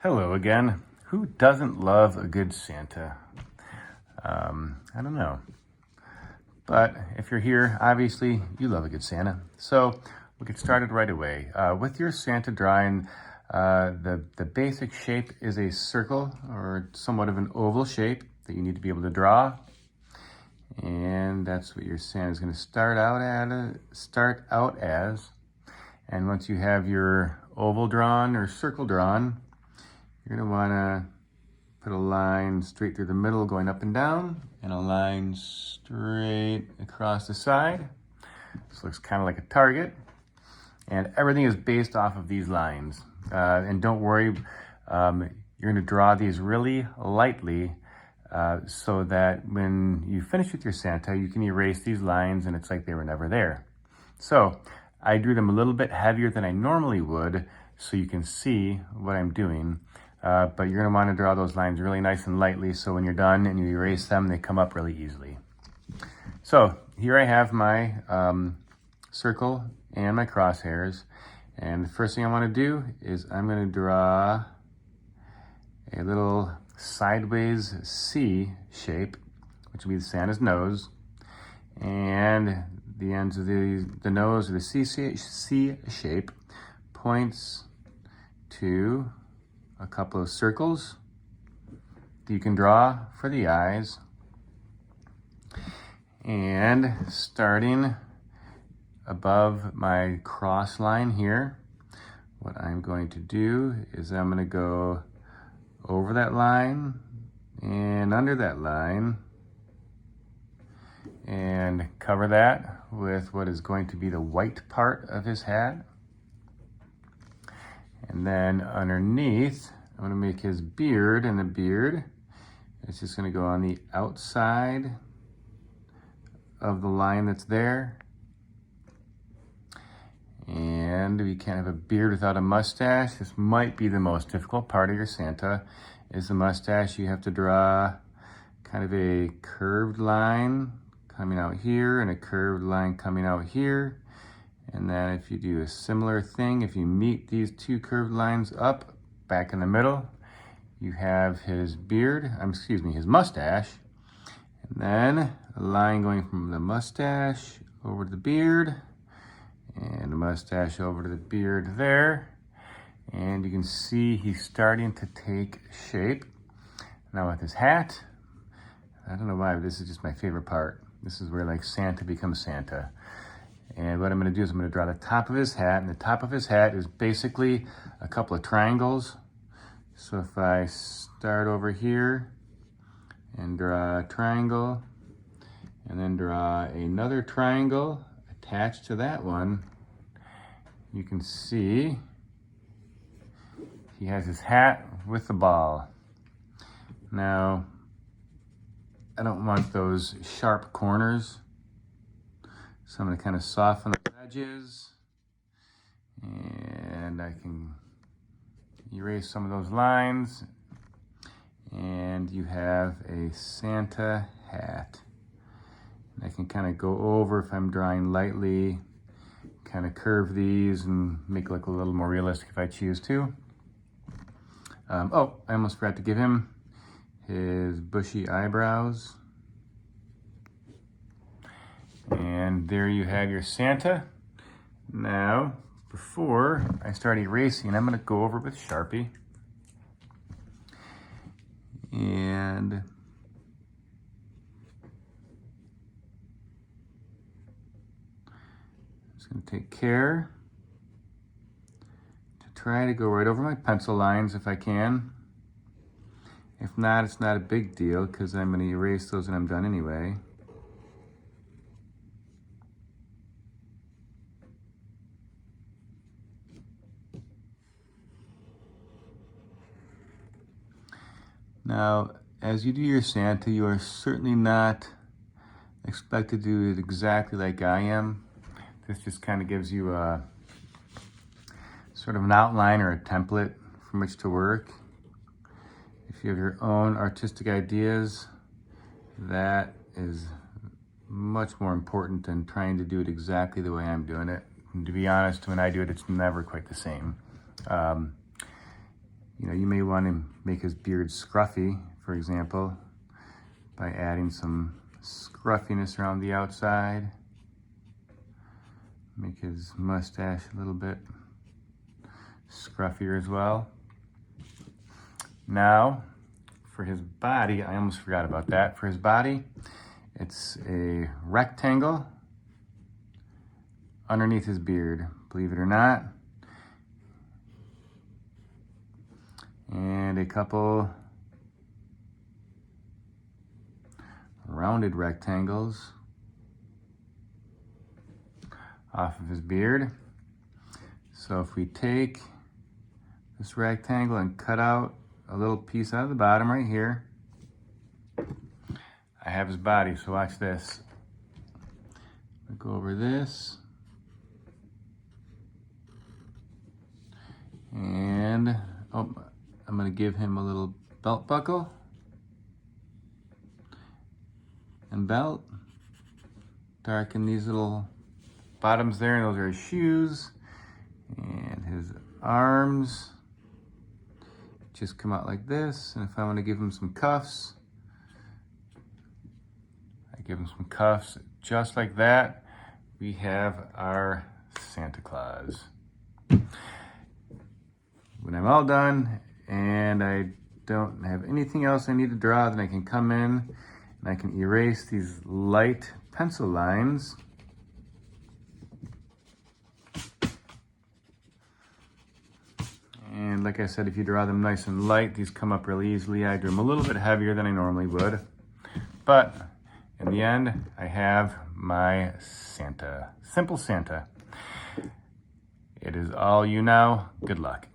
Hello again. Who doesn't love a good Santa? I don't know. But if you're here, obviously you love a good Santa. So we'll get started right away. With your Santa drawing, the basic shape is a circle or somewhat of an oval shape that you need to be able to draw. And that's what your Santa is going to start out as. And once you have your oval drawn or circle drawn, you're going to want to put a line straight through the middle going up and down, and a line straight across the side. This looks kind of like a target. And everything is based off of these lines. And don't worry, you're going to draw these really lightly so that when you finish with your Santa, you can erase these lines and it's like they were never there. So I drew them a little bit heavier than I normally would so you can see what I'm doing. But you're going to want to draw those lines really nice and lightly so when you're done and you erase them, they come up really easily. So here I have my circle and my crosshairs. And the first thing I want to do is I'm going to draw a little sideways C shape, which will be Santa's nose. And the ends of the nose of the C shape points to a couple of circles that you can draw for the eyes. And starting above my cross line here, what I'm going to do is I'm going to go over that line and under that line and cover that with what is going to be the white part of his hat. And then underneath, I'm going to make his beard, and the beard is just going to go on the outside of the line that's there. And we can't have a beard without a mustache. This might be the most difficult part of your Santa, is the mustache. You have to draw kind of a curved line coming out here and a curved line coming out here. And then if you do a similar thing, if you meet these two curved lines up back in the middle, you have his his mustache. And then a line going from the mustache over to the beard, and the mustache over to the beard there. And you can see he's starting to take shape. Now with his hat, I don't know why, but this is just my favorite part. This is where like Santa becomes Santa. And what I'm going to do is I'm going to draw the top of his hat, and the top of his hat is basically a couple of triangles. So if I start over here and draw a triangle, and then draw another triangle attached to that one, you can see he has his hat with the ball. Now, I don't want those sharp corners, so I'm going to kind of soften the edges, and I can erase some of those lines, and you have a Santa hat. And I can kind of go over, if I'm drawing lightly, kind of curve these and make it look a little more realistic if I choose to. Oh, I almost forgot to give him his bushy eyebrows. And there you have your Santa. Now, before I start erasing, I'm going to go over with Sharpie. And I'm just going to take care to try to go right over my pencil lines if I can. If not, it's not a big deal because I'm going to erase those when I'm done anyway. Now, as you do your Santa, you are certainly not expected to do it exactly like I am. This just kind of gives you a sort of an outline or a template from which to work. If you have your own artistic ideas, that is much more important than trying to do it exactly the way I'm doing it. And to be honest, when I do it, it's never quite the same. You know, you may want to make his beard scruffy, for example, by adding some scruffiness around the outside. Make his mustache a little bit scruffier as well. Now, for his body, I almost forgot about that. For his body, it's a rectangle underneath his beard, believe it or not. And a couple rounded rectangles off of his beard. So if we take this rectangle and cut out a little piece out of the bottom right here, I have his body. So watch this. I'll go over this. And I'm gonna give him a little belt buckle and belt. Darken these little bottoms there, and those are his shoes. And his arms just come out like this. And if I want to give him some cuffs, I give him some cuffs just like that. We have our Santa Claus. When I'm all done and I don't have anything else I need to draw, then I can come in and I can erase these light pencil lines. And like I said, if you draw them nice and light, these come up really easily. I do them a little bit heavier than I normally would. But in the end, I have my Santa. Simple Santa. It is all you now. Good luck.